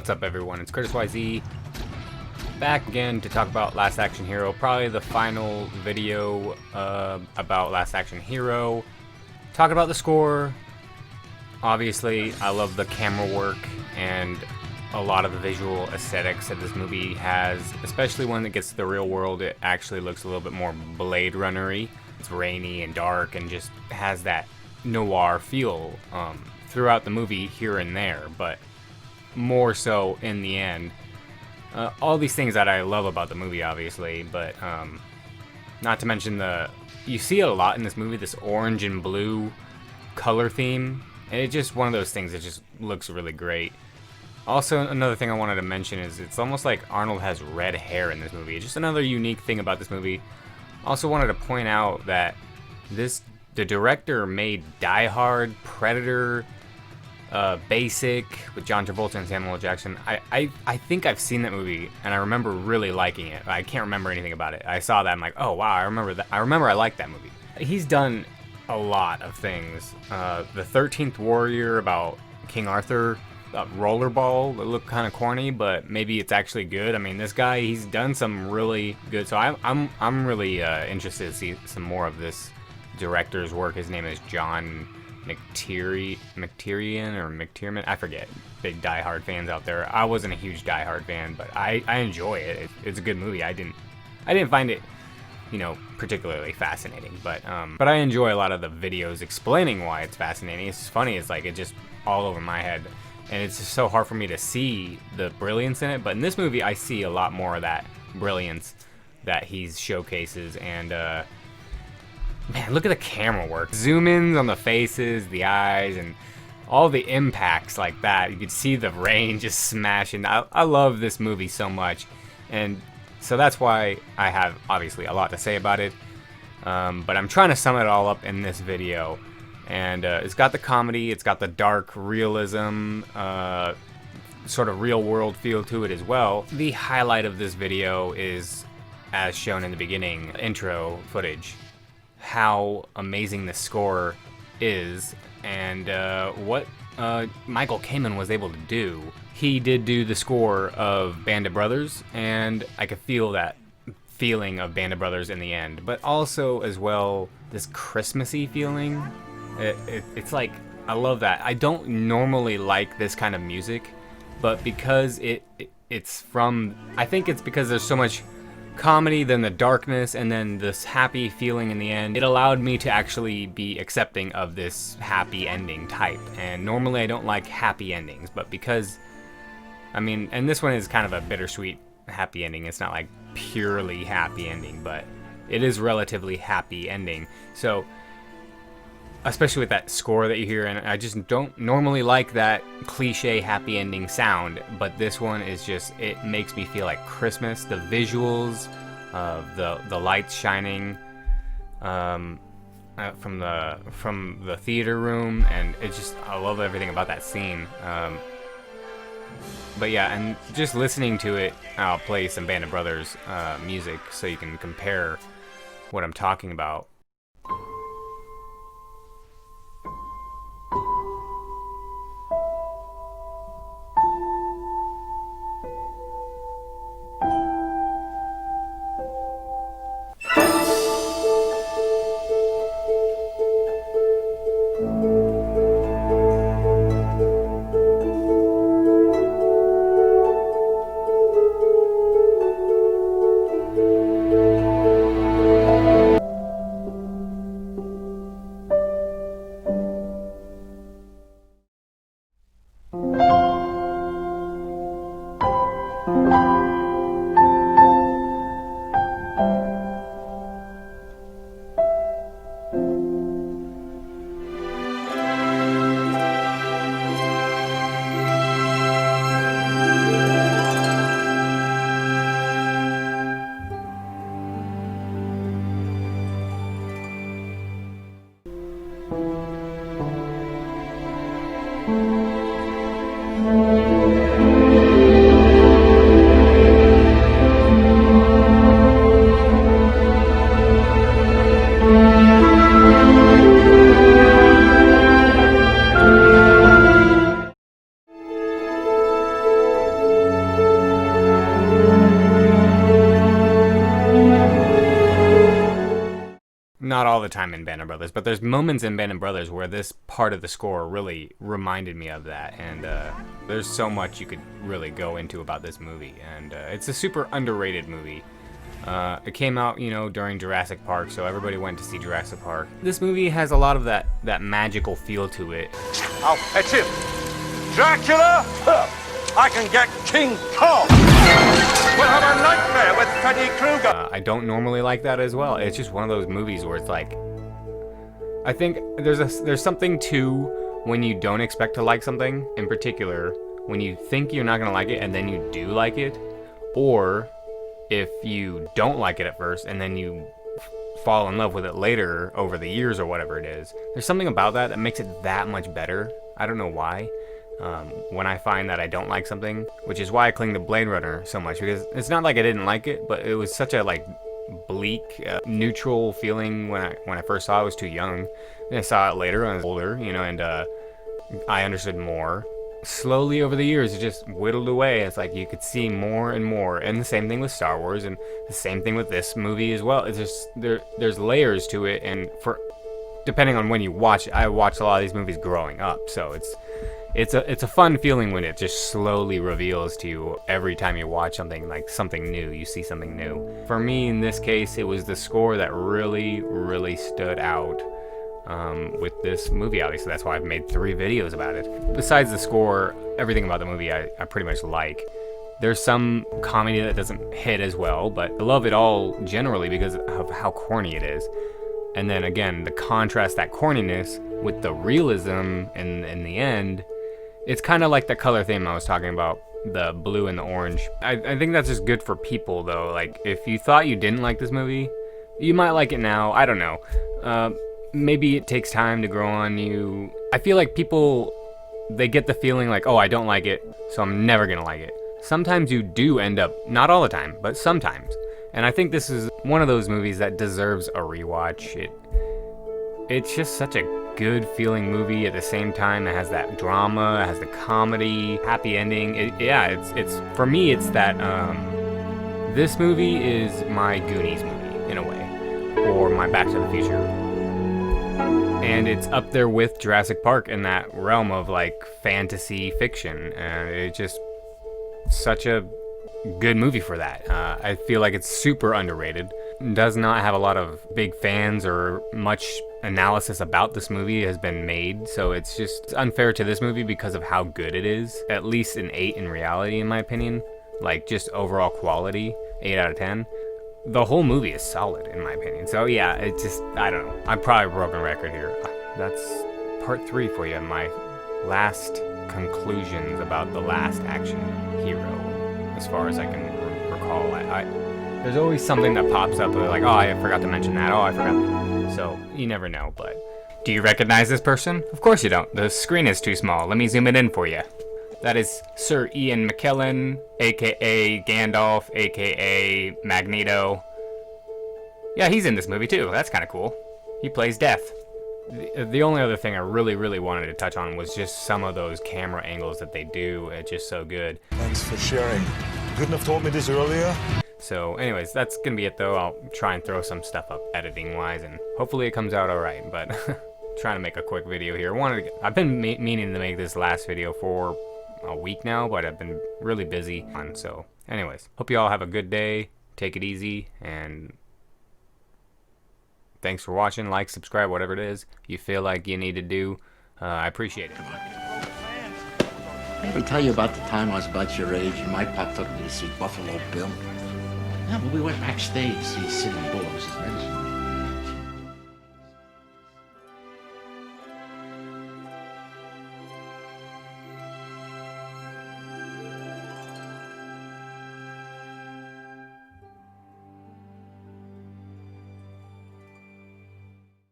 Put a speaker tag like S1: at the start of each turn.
S1: What's up, everyone? It's Curtis YZ, back again to talk about Last Action Hero. Probably the final video about Last Action Hero. Talk about the score. Obviously, I love the camera work and a lot of the visual aesthetics that this movie has, especially when it gets to the real world. It actually looks a little bit more Blade Runner-y. It's rainy and dark and just has that noir feel throughout the movie here and there, but more so in the end. All these things that I love about the movie, obviously, but not to mention you see it a lot in this movie, this orange and blue color theme, and it's just one of those things that just looks really great. Also, another thing I wanted to mention is it's almost like Arnold has red hair in this movie. It's just another unique thing about this movie. Also wanted to point out that the director made Die Hard, Predator, Basic with John Travolta and Samuel L. Jackson. I think I've seen that movie and I remember really liking it. I can't remember anything about it. I saw that, I'm like, oh wow, I remember that. I remember I liked that movie. He's done a lot of things. The 13th Warrior about King Arthur, Rollerball, that looked kind of corny, but maybe it's actually good. I mean, this guy, he's done some really good. So I'm really interested to see some more of this director's work. His name is John McTiernan or McTiernan, I forget. Big Die Hard fans out there. I wasn't a huge Die Hard fan, but I enjoy it. It's a good movie. I didn't find it, particularly fascinating, but I enjoy a lot of the videos explaining why it's fascinating. It's funny. It's like it just all over my head, and it's just so hard for me to see the brilliance in it. But in this movie, I see a lot more of that brilliance that he showcases, and man, look at the camera work. Zoom ins on the faces, the eyes, and all the impacts like that. You could see the rain just smashing. I love this movie so much. And so that's why I have, obviously, a lot to say about it. But I'm trying to sum it all up in this video. And it's got the comedy, it's got the dark realism, sort of real world feel to it as well. The highlight of this video is, as shown in the beginning, intro footage. How amazing the score is, and what Michael Kamen was able to do. He did do the score of Band of Brothers, and I could feel that feeling of Band of Brothers in the end, but also as well this Christmassy feeling. It's like, I love that. I don't normally like this kind of music, but because it's from, I think it's because there's so much comedy, then the darkness, and then this happy feeling in the end. It allowed me to actually be accepting of this happy ending type. And normally I don't like happy endings, but because, I mean, and this one is kind of a bittersweet happy ending. It's not like purely happy ending, but it is relatively happy ending. So, especially with that score that you hear, and I just don't normally like that cliche happy ending sound, but this one is just, it makes me feel like Christmas. The visuals, the lights shining from the theater room, and it's just, I love everything about that scene. But yeah, and just listening to it, I'll play some Band of Brothers music so you can compare what I'm talking about. not all the time in Band of Brothers, but there's moments in Band of Brothers where this part of the score really reminded me of that, and there's so much you could really go into about this movie, and it's a super underrated movie. It came out, you know, during Jurassic Park, so everybody went to see Jurassic Park. This movie has a lot of that magical feel to it.
S2: I'll fetch him. Dracula? I can get King Kong. We'll have a nightmare with Freddy Krueger.
S1: I don't normally like that as well. It's just one of those movies where it's like, I think there's something to when you don't expect to like something, in particular, when you think you're not gonna like it and then you do like it, or if you don't like it at first and then you fall in love with it later over the years or whatever it is. There's something about that makes it that much better. I don't know why. When I find that I don't like something, which is why I cling to Blade Runner so much, because it's not like I didn't like it, but it was such a like bleak, neutral feeling when I first saw it. I was too young. Then I saw it later when I was older, you know, and I understood more. Slowly over the years, it just whittled away. It's like you could see more and more, and the same thing with Star Wars, and the same thing with this movie as well. It's just there's layers to it, and depending on when you watch it, I watched a lot of these movies growing up, so it's a fun feeling when it just slowly reveals to you every time you watch something, like something new, you see something new. For me, in this case, it was the score that really stood out with this movie, obviously. That's why I've made 3 videos about it. Besides the score, everything about the movie I pretty much like. There's some comedy that doesn't hit as well, but I love it all generally because of how corny it is. And then again, the contrast, that corniness with the realism in the end, it's kind of like the color theme I was talking about, the blue and the orange. I think that's just good for people though. Like if you thought you didn't like this movie, you might like it now. I don't know. Maybe it takes time to grow on you. I feel like people, they get the feeling like, oh, I don't like it, so I'm never gonna like it. Sometimes you do end up, not all the time, but sometimes. And I think this is one of those movies that deserves a rewatch. It's just such a good feeling movie. At the same time, it has that drama, it has the comedy, happy ending. It's for me, it's that, this movie is my Goonies movie, in a way, or my Back to the Future. And it's up there with Jurassic Park in that realm of like fantasy fiction, and it's just such a good movie for that. I feel like it's super underrated. Does not have a lot of big fans or much analysis about this movie has been made, so it's just unfair to this movie because of how good it is. At least an 8 in reality, in my opinion. Like just overall quality, 8 out of 10. The whole movie is solid, in my opinion. So yeah, it's just, I don't know. I'm probably a broken record here. That's part 3 for you. My last conclusions about the last action hero, as far as I can recall. There's always something that pops up like, oh, I forgot to mention that. Oh, I forgot. So you never know, but do you recognize this person? Of course you don't. The screen is too small. Let me zoom it in for you. That is Sir Ian McKellen, aka Gandalf, aka Magneto. Yeah, he's in this movie too. That's kind of cool. He plays Death. The only other thing I really wanted to touch on was just some of those camera angles that they do. It's just so good.
S3: Thanks for sharing. Couldn't have told me this earlier.
S1: So anyways, that's gonna be it though. I'll try and throw some stuff up editing wise, and hopefully it comes out alright, but trying to make a quick video here. I've been meaning to make this last video for a week now, but I've been really busy. So anyways, hope you all have a good day. Take it easy, and thanks for watching. Like, subscribe, whatever it is you feel like you need to do. I appreciate it.
S4: I ever tell you about the time I was about your age and my pop took me to see Buffalo Bill? Yeah, well, we went backstage to see City Bullets.